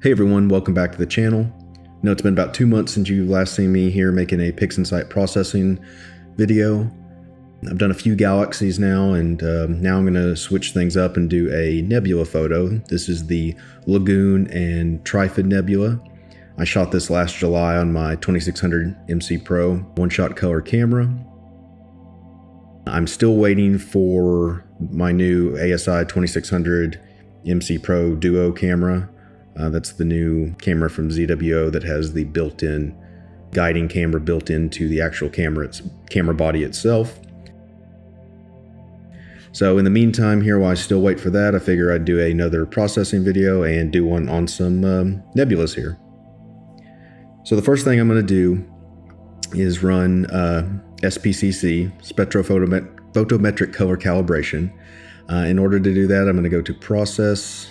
Hey everyone, welcome back to the channel. I know it's been about 2 months since you've last seen me here making a Pixinsight processing video. I've done a few galaxies now, and now I'm going to switch things up and do a nebula photo. This is the Lagoon and Trifid Nebula. I shot this last July on my 2600 MC Pro one-shot color camera. I'm still waiting for my new ASI 2600 MC Pro Duo camera. That's the new camera from ZWO that has the built-in guiding camera built into the actual camera body itself. So in the meantime here, while I still wait for that, I figure I'd do another processing video and do one on some nebulas here. So the first thing I'm going to do is run SPCC, Spectrophotometric Color Calibration. In order to do that, I'm going to go to Process.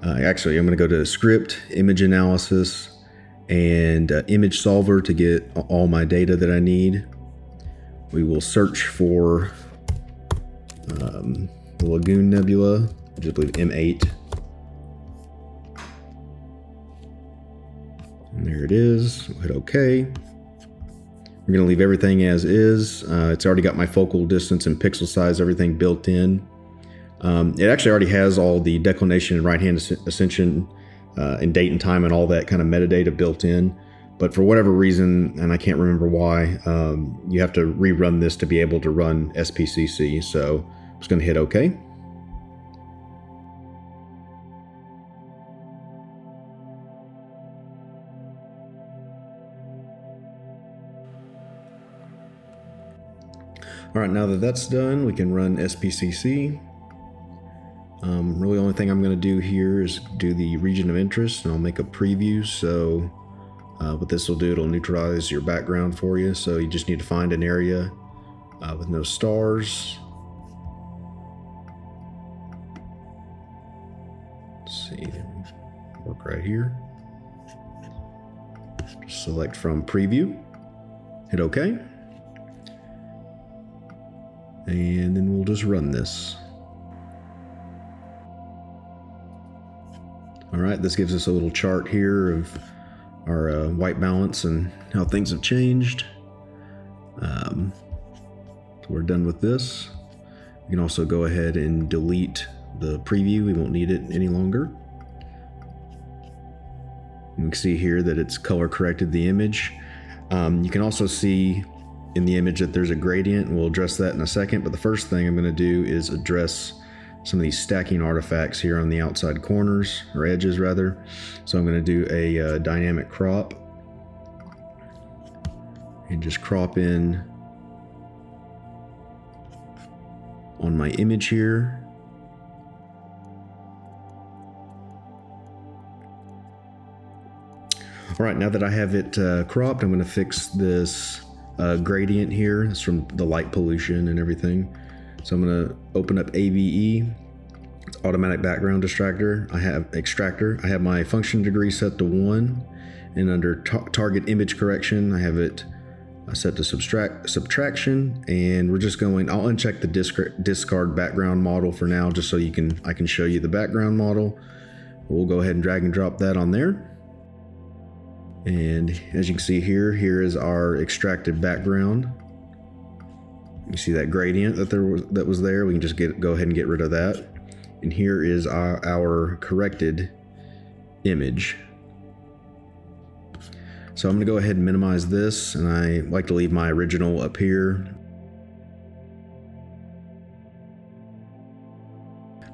Actually, I'm going to go to Script, Image Analysis, and Image Solver to get all my data that I need. We will search for the Lagoon Nebula, which I believe M8. And there it is. We'll hit OK. We're going to leave everything as is. It's already got my focal distance and pixel size, everything built in. It actually already has all the declination and right-hand ascension and date and time and all that kind of metadata built in. But for whatever reason, and I can't remember why, you have to rerun this to be able to run SPCC. So I'm just going to hit OK. All right, now that that's done, we can run SPCC. Really the only thing I'm going to do here is do the region of interest, and I'll make a preview. So what this will do, it'll neutralize your background for you. So you just need to find an area with no stars. Let's see, work right here. Just select from preview, hit OK. And then we'll just run this. All right, this gives us a little chart here of our white balance and how things have changed. So we're done with this. You can also go ahead and delete the preview. We won't need it any longer. You can see here that it's color corrected the image. You can also see in the image that there's a gradient, and we'll address that in a second. But the first thing I'm going to do is address some of these stacking artifacts here on the outside corners, or edges rather. So I'm going to do a dynamic crop and just crop in on my image here. All right, now that I have it cropped, I'm going to fix this gradient here. It's from the light pollution and everything. So I'm going to open up ABE, it's automatic background extractor. I have my function degree set to 1, and under target image correction, I have it set to subtraction, and we're just going, I'll uncheck the discard background model for now, just so I can show you the background model. We'll go ahead and drag and drop that on there. And as you can see here is our extracted background. You see that gradient that was there. We can just go ahead and get rid of that. And here is our corrected image. So I'm going to go ahead and minimize this, and I like to leave my original up here.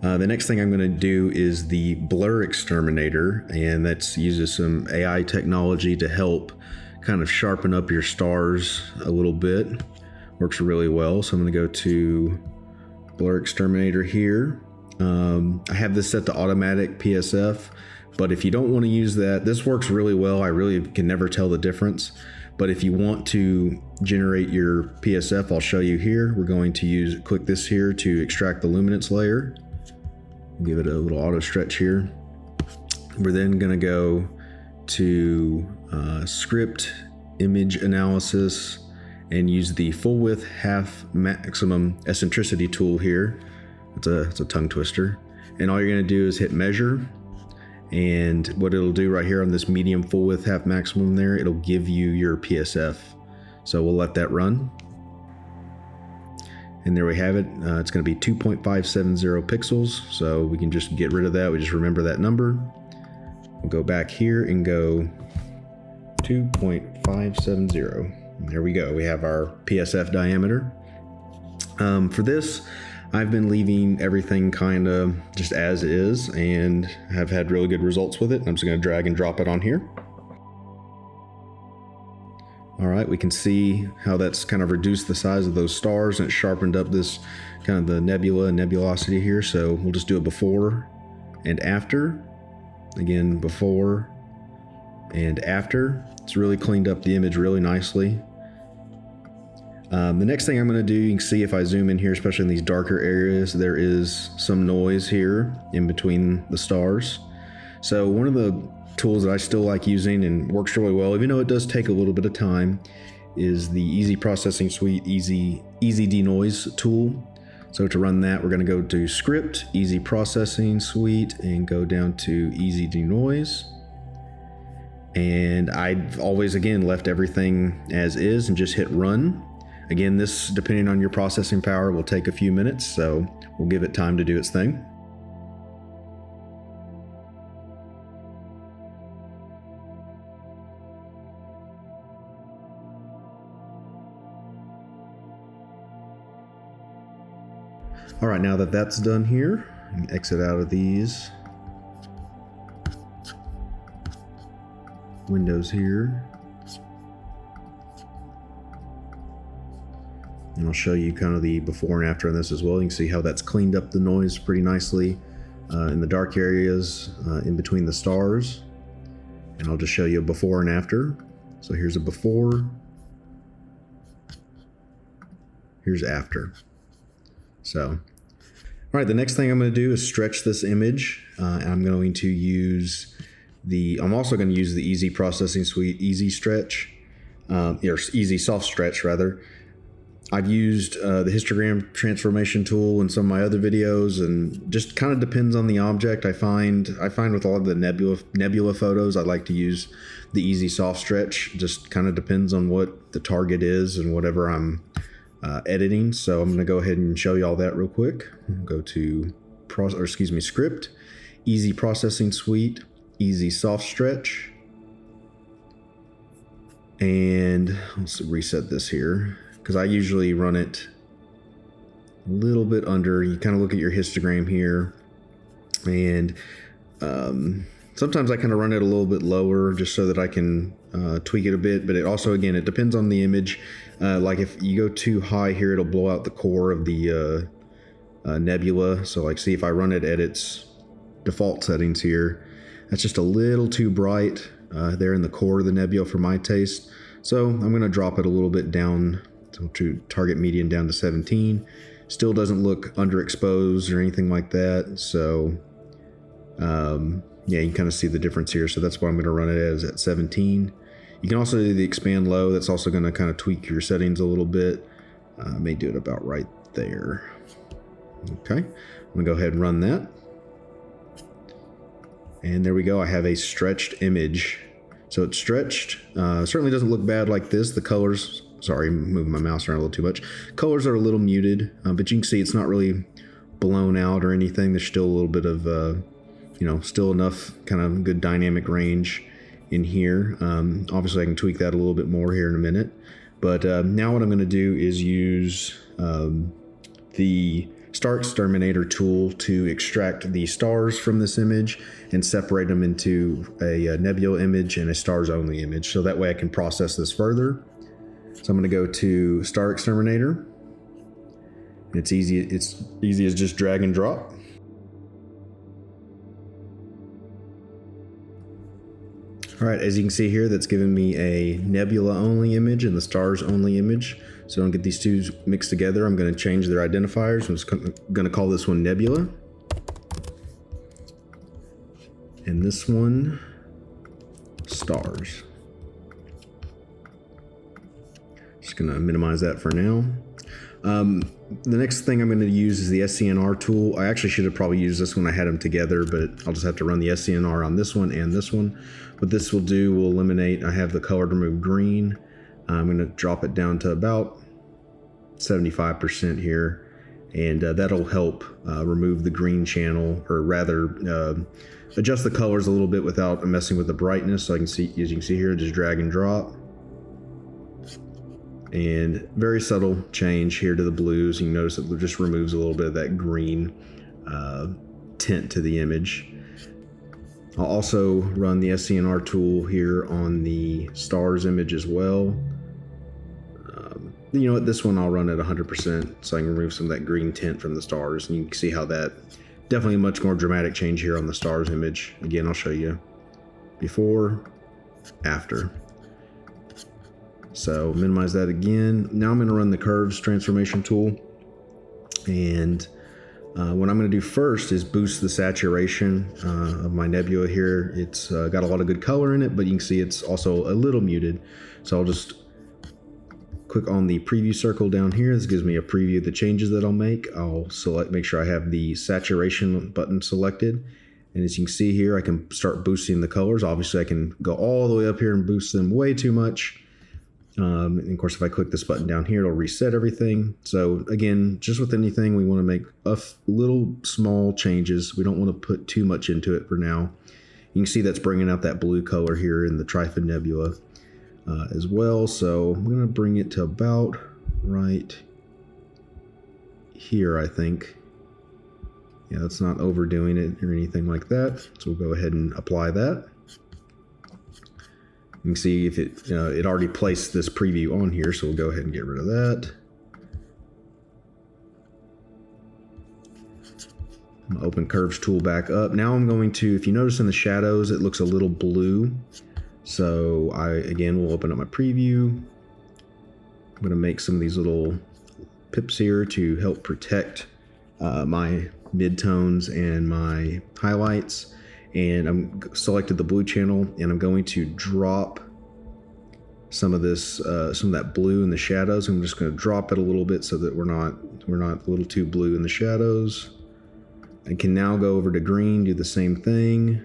The next thing I'm going to do is the blur exterminator, and that uses some AI technology to help kind of sharpen up your stars a little bit. Works really well. So I'm going to go to blur exterminator here. I have this set to automatic PSF, but if you don't want to use that, this works really well. I really can never tell the difference. But if you want to generate your PSF, I'll show you here. We're going to click this here to extract the luminance layer. Give it a little auto stretch here. We're then going to go to Script, Image Analysis, and use the full width half maximum eccentricity tool here. It's a tongue twister. And all you're going to do is hit measure, And what it'll do right here on this medium full width half maximum there, it'll give you your PSF. So we'll let that run. And there we have it. It's going to be 2.570 pixels. So we can just get rid of that. We just remember that number. We'll go back here and go 2.570. There we go. We have our PSF diameter. For this, I've been leaving everything kind of just as is and have had really good results with it. I'm just going to drag and drop it on here. All right, we can see how that's kind of reduced the size of those stars and it sharpened up this kind of the nebula and nebulosity here. So we'll just do a before and after. Again, before and after. It's really cleaned up the image really nicely. The next thing I'm going to do, you can see if I zoom in here, especially in these darker areas, there is some noise here in between the stars. So one of the tools that I still like using and works really well, even though it does take a little bit of time, is the Easy Processing Suite Easy Denoise tool. So to run that, we're going to go to Script, Easy Processing Suite, and go down to Easy Denoise. And I've always, again, left everything as is and just hit Run. Again, this, depending on your processing power, will take a few minutes, so we'll give it time to do its thing. All right, now that that's done here, I can exit out of these windows here. And I'll show you kind of the before and after on this as well. You can see how that's cleaned up the noise pretty nicely in the dark areas in between the stars. And I'll just show you a before and after. So here's a before. Here's after. So, all right, the next thing I'm going to do is stretch this image. I'm going to use I'm also going to use the Easy Processing Suite Easy Stretch, or Easy Soft Stretch rather. I've used the histogram transformation tool in some of my other videos, and just kind of depends on the object. I find with all of the nebula photos, I like to use the Easy Soft Stretch. Just kind of depends on what the target is and whatever I'm editing. So I'm going to go ahead and show you all that real quick. Go to Script, Easy Processing Suite, Easy Soft Stretch, and let's reset this here because I usually run it a little bit under. You kind of look at your histogram here, and sometimes I kind of run it a little bit lower just so that I can tweak it a bit. But it also, again, it depends on the image. Like if you go too high here, it'll blow out the core of the nebula. So like, see if I run it at its default settings here, that's just a little too bright there in the core of the nebula for my taste. So I'm going to drop it a little bit down to target median down to 17. Still doesn't look underexposed or anything like that. So yeah, you can kind of see the difference here. So that's why I'm going to run it as at 17. You can also do the expand low. That's also going to kind of tweak your settings a little bit. I may do it about right there. Okay, I'm going to go ahead and run that. And there we go. I have a stretched image. So it's stretched. Certainly doesn't look bad like this. The colors, sorry, I'm moving my mouse around a little too much. Colors are a little muted, but you can see it's not really blown out or anything. There's still a little bit of, still enough kind of good dynamic range in here. Obviously I can tweak that a little bit more here in a minute. But now what I'm going to do is use the Star Exterminator tool to extract the stars from this image and separate them into a nebula image and a stars only image. So that way I can process this further. So I'm going to go to Star Exterminator. It's easy as just drag and drop. All right, as you can see here, that's giving me a nebula only image and the stars only image. So don't get these two mixed together. I'm going to change their identifiers. I'm just going to call this one Nebula. And this one, Stars. Just going to minimize that for now. The next thing I'm going to use is the SCNR tool. I actually should have probably used this when I had them together, but I'll just have to run the SCNR on this one and this one. What this will do will eliminate, I have the color to remove green. I'm going to drop it down to about 75% here, and that'll help remove the green channel, or rather adjust the colors a little bit without messing with the brightness. So I can see, as you can see here, just drag and drop. And very subtle change here to the blues. You can notice that it just removes a little bit of that green tint to the image. I'll also run the SCNR tool here on the stars image as well. You know what, this one I'll run at 100% so I can remove some of that green tint from the stars. And you can see how that, definitely a much more dramatic change here on the stars image. Again, I'll show you before, after. So minimize that again. Now I'm going to run the curves transformation tool, and what I'm going to do first is boost the saturation of my nebula here. It's got a lot of good color in it, but you can see it's also a little muted. So I'll just click on the preview circle down here. This gives me a preview of the changes that I'll make. I'll make sure I have the saturation button selected. And as you can see here, I can start boosting the colors. Obviously, I can go all the way up here and boost them way too much. And of course, if I click this button down here, it'll reset everything. So again, just with anything, we want to make little small changes. We don't want to put too much into it for now. You can see that's bringing out that blue color here in the Trifid Nebula as well. So I'm going to bring it to about right here, I think. Yeah, that's not overdoing it or anything like that. So we'll go ahead and apply that. You can see if it already placed this preview on here, so we'll go ahead and get rid of that. I'm gonna open Curves tool back up. Now I'm going to, if you notice in the shadows, it looks a little blue. So again, we'll open up my preview. I'm gonna make some of these little pips here to help protect my midtones and my highlights. And I'm selected the blue channel, and I'm going to drop some of this, some of that blue in the shadows. I'm just going to drop it a little bit so that we're not a little too blue in the shadows. I can now go over to green, do the same thing.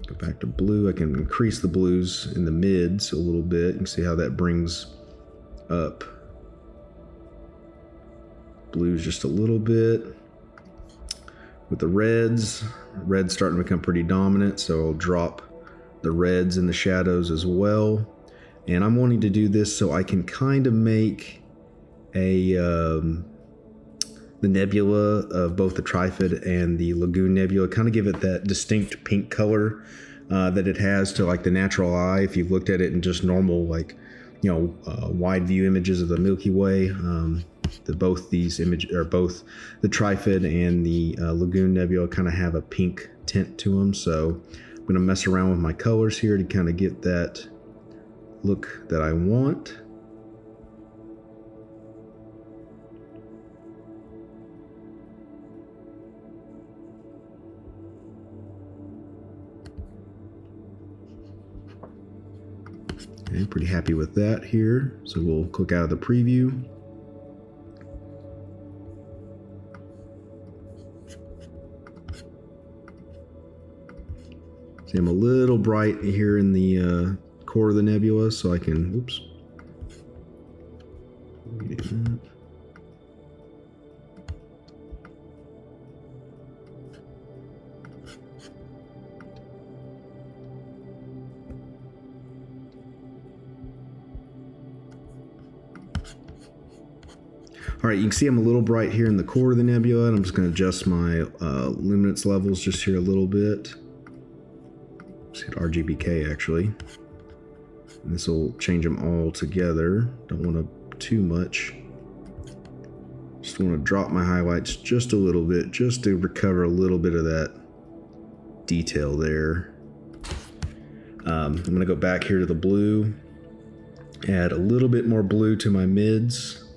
Go back to blue. I can increase the blues in the mids a little bit. You can see how that brings up blues just a little bit. With the reds starting to become pretty dominant, so I'll drop the reds in the shadows as well. And I'm wanting to do this so I can kind of make the nebula of both the Trifid and the Lagoon Nebula, kind of give it that distinct pink color that it has to like the natural eye. If you've looked at it in just normal, like, wide view images of the Milky Way, both these images, or both the Trifid and the Lagoon Nebula, kind of have a pink tint to them. So I'm going to mess around with my colors here to kind of get that look that I want. Okay, pretty happy with that here. So we'll click out of the preview. See, I'm a little bright here in the core of the nebula, so I can, oops. All right, you can see I'm a little bright here in the core of the nebula, and I'm just going to adjust my luminance levels just here a little bit. Just hit RGBK actually. And this will change them all together. Don't want to too much. Just want to drop my highlights just a little bit, just to recover a little bit of that detail there. I'm going to go back here to the blue, add a little bit more blue to my mids,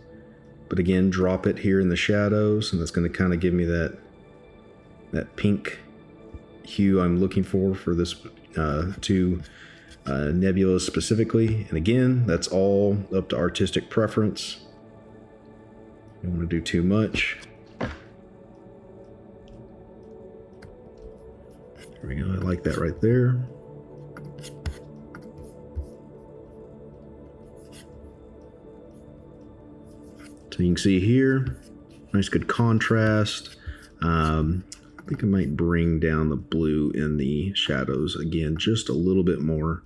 but again, drop it here in the shadows, and that's going to kind of give me that pink hue I'm looking for this to nebulas specifically. And again, that's all up to artistic preference. You don't want to do too much. There we go. I like that right there. So you can see here, nice good contrast. I think I might bring down the blue in the shadows again, just a little bit more.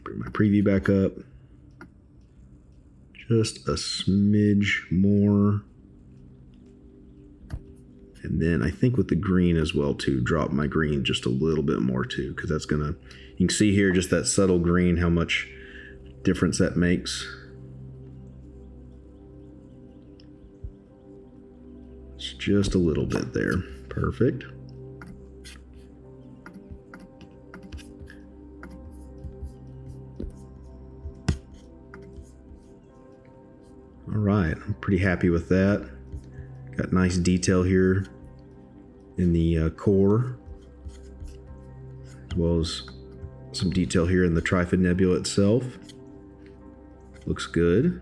Bring my preview back up. Just a smidge more. And then I think with the green as well too, drop my green just a little bit more too, because that's gonna, you can see here just that subtle green, how much difference that makes. It's just a little bit there. Perfect. All right, I'm pretty happy with that. Got nice detail here in the core, as well as some detail here in the Trifid Nebula itself. Looks good.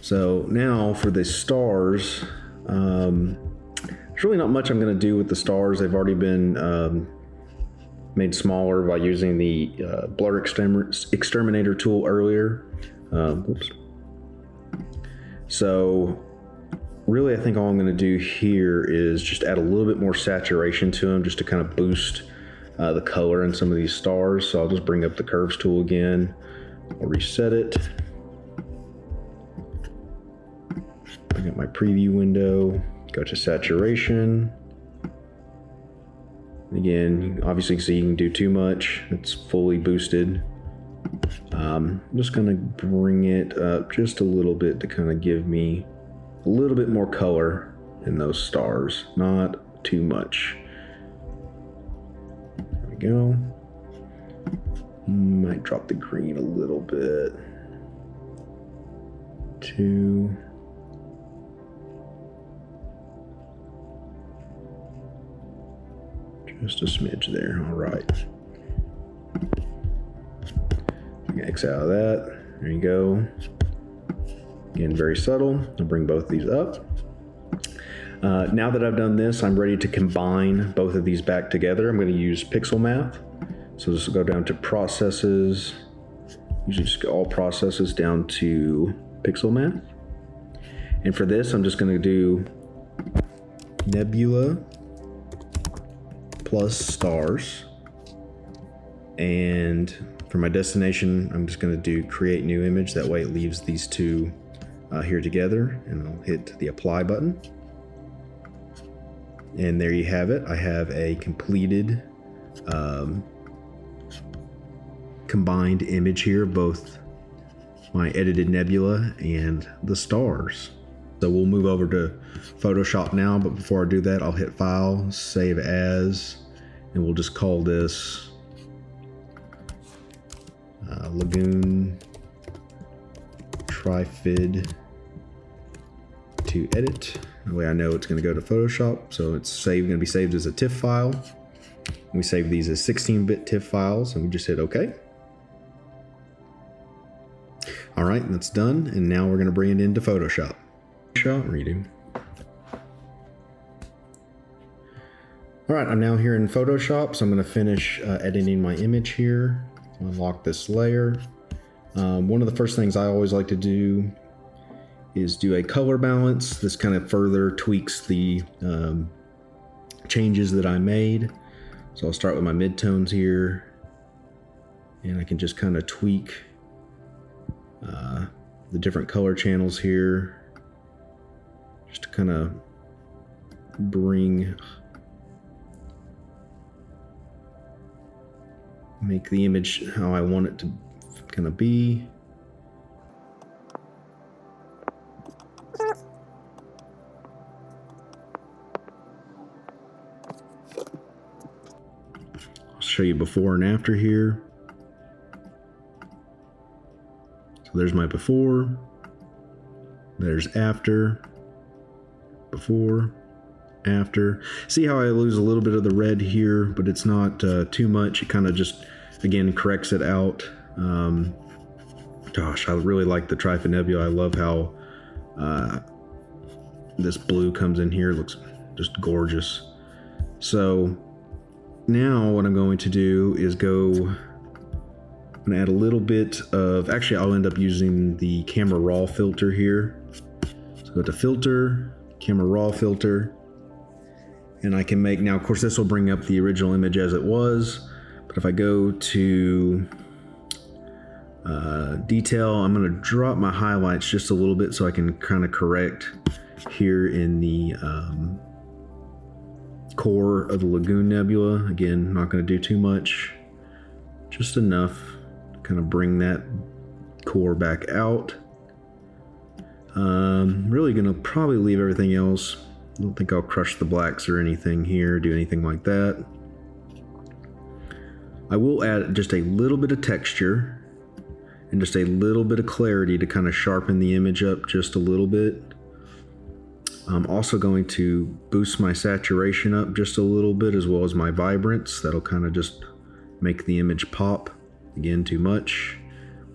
So now for the stars, there's really not much I'm going to do with the stars. They've already been made smaller by using the blur exterminator tool earlier. Whoops. So really, I think all I'm going to do here is just add a little bit more saturation to them, just to kind of boost the color in some of these stars. So I'll just bring up the curves tool again. I'll reset it. Bring up my preview window, go to saturation. Again, obviously you can see you can do too much. It's fully boosted. I'm just gonna bring it up just a little bit to kind of give me a little bit more color in those stars, not too much. There we go. Might drop the green a little bit. 2. Just a smidge there. All right. X out of that. There you go. Again, very subtle. I'll bring both these up. Now that I've done this, I'm ready to combine both of these back together. I'm going to use pixel math. So just go down to processes. Usually just go all processes down to pixel math. And for this, I'm just going to do Nebula plus stars. And for my destination, I'm just going to do create new image. That way it leaves these two here together, and I'll hit the apply button. And there you have it. I have a completed combined image here, both my edited nebula and the stars. So we'll move over to Photoshop now, but before I do that, I'll hit File, Save As, and we'll just call this Lagoon Trifid to edit. That way I know it's going to go to Photoshop, so it's going to be saved as a TIFF file. We save these as 16-bit TIFF files, and we just hit OK. All right, that's done, and now we're going to bring it into Photoshop. Redo. All right, I'm now here in Photoshop, so I'm going to finish editing my image here. Unlock this layer. One of the first things I always like to do is do a color balance. This kind of further tweaks the changes that I made. So I'll start with my midtones here, and I can just kind of tweak the different color channels here, just to kind of make the image how I want it to kind of be. I'll show you before and after here. So there's my before, there's after, before, after. See how I lose a little bit of the red here, but it's not too much. It kind of just, again, corrects it out. Gosh, I really like the Trifid Nebula. I love how this blue comes in here. It looks just gorgeous. So now what I'm going to do is I'm going to add a little bit of, actually I'll end up using the camera raw filter here. So go to filter, camera raw filter, and I can make, now of course this will bring up the original image as it was, but if I go to detail, I'm going to drop my highlights just a little bit so I can kind of correct here in the core of the Lagoon Nebula. Again, not going to do too much, just enough to kind of bring that core back out. Really going to probably leave everything else. I don't think I'll crush the blacks or anything here, do anything like that. I will add just a little bit of texture and just a little bit of clarity to kind of sharpen the image up just a little bit. I'm also going to boost my saturation up just a little bit, as well as my vibrance. That'll kind of just make the image pop. Again, too much.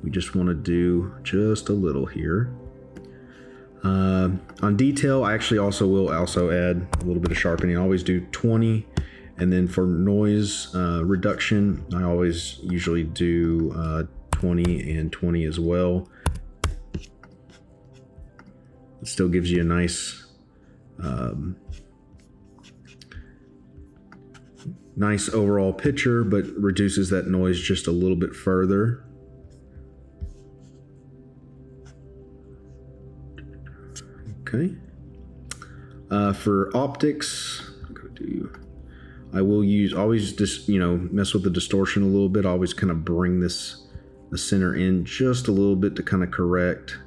We just want to do just a little here. On detail, I actually will also add a little bit of sharpening. I always do 20, and then for noise reduction, I always usually do 20 and 20 as well. It still gives you a nice nice overall picture, but reduces that noise just a little bit further. Okay. For optics, I will always just, mess with the distortion a little bit. I always kind of bring the center in just a little bit to kind of correct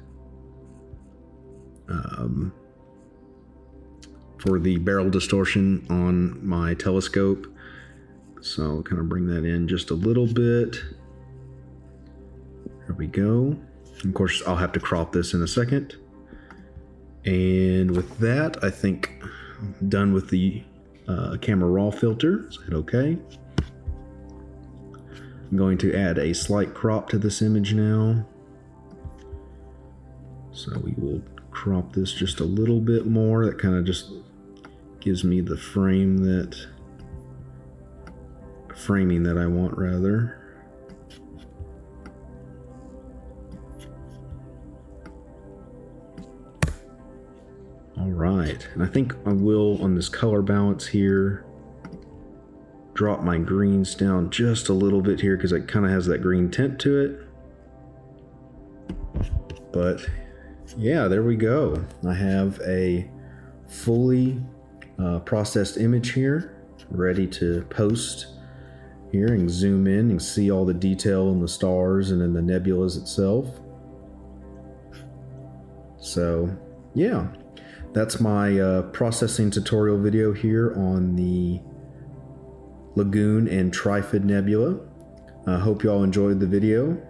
for the barrel distortion on my telescope. So I'll kind of bring that in just a little bit. There we go. Of course, I'll have to crop this in a second. And with that, I think I'm done with the camera raw filter. So hit OK. I'm going to add a slight crop to this image now. So we will crop this just a little bit more. That kind of just gives me the framing that I want, rather. All right, and I think I will, on this color balance here, drop my greens down just a little bit here because it kind of has that green tint to it. But yeah, there we go. I have a fully processed image here, ready to post here, and zoom in and see all the detail in the stars and in the nebulas itself. So yeah, that's my processing tutorial video here on the Lagoon and Trifid Nebula. I hope you all enjoyed the video.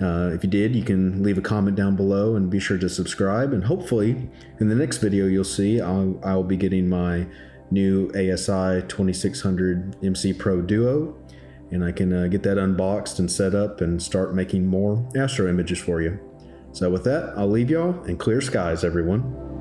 If you did, you can leave a comment down below and be sure to subscribe. And hopefully in the next video you'll see I'll be getting my new ASI 2600 MC Pro Duo, and I can get that unboxed and set up and start making more astro images for you. So with that, I'll leave y'all, and clear skies, everyone.